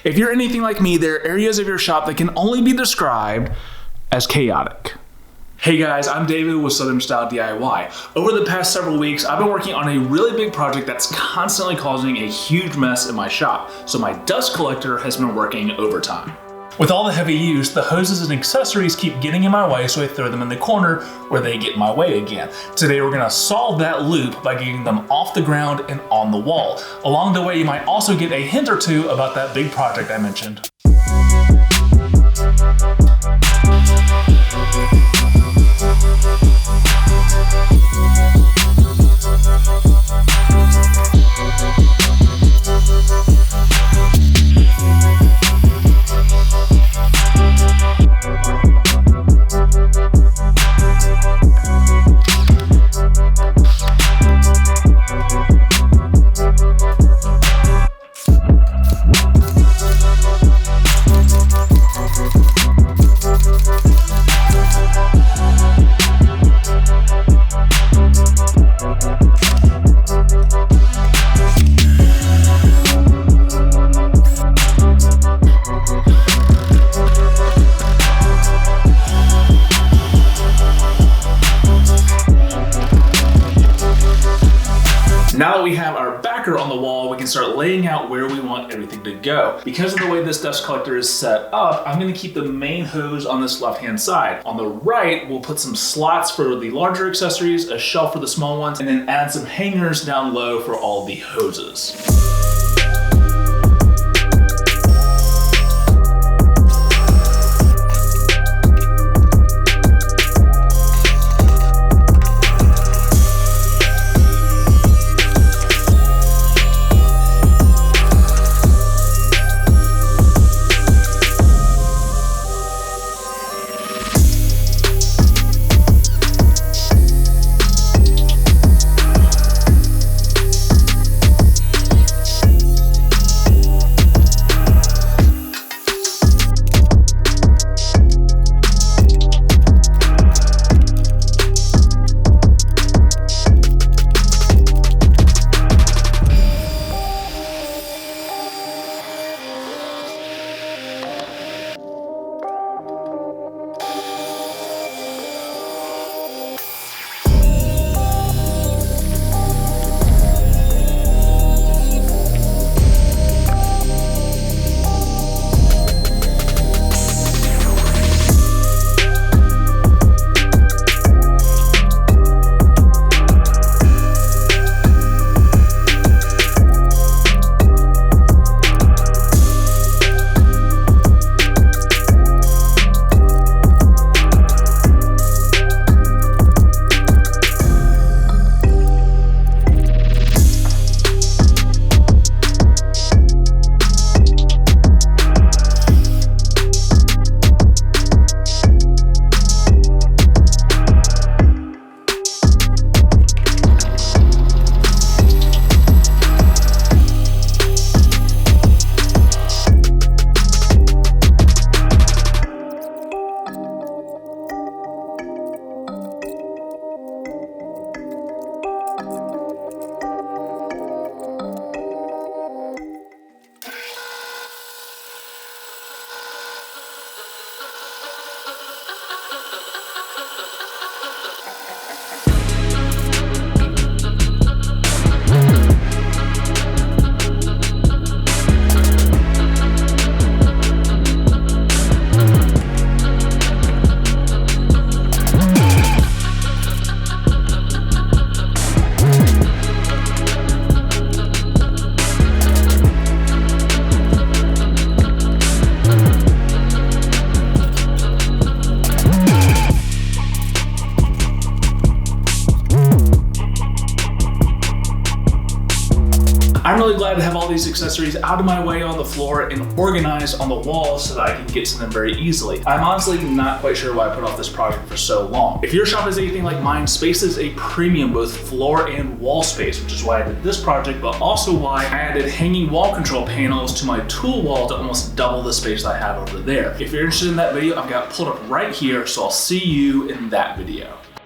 If you're anything like me, there are areas of your shop that can only be described as chaotic. Hey guys, I'm David with Southern Style DIY. Over the past several weeks, I've been working on a really big project that's constantly causing a huge mess in my shop, so my dust collector has been working overtime. With all the heavy use, the hoses and accessories keep getting in my way, so I throw them in the corner where they get in my way again. Today we're gonna solve that loop by getting them off the ground and on the wall. Along the way, you might also get a hint or two about that big project I mentioned. Now that we have our backer on the wall, we can start laying out where we want everything to go. Because of the way this dust collector is set up, I'm gonna keep the main hose on this left-hand side. On the right, we'll put some slots for the larger accessories, a shelf for the small ones, and then add some hangers down low for all the hoses. I'm really glad to have all these accessories out of my way on the floor and organized on the wall so that I can get to them very easily. I'm honestly not quite sure why I put off this project for so long. If your shop is anything like mine, space is a premium, both floor and wall space, which is why I did this project, but also why I added hanging wall control panels to my tool wall to almost double the space I have over there. If you're interested in that video, I've got it pulled up right here, so I'll see you in that video.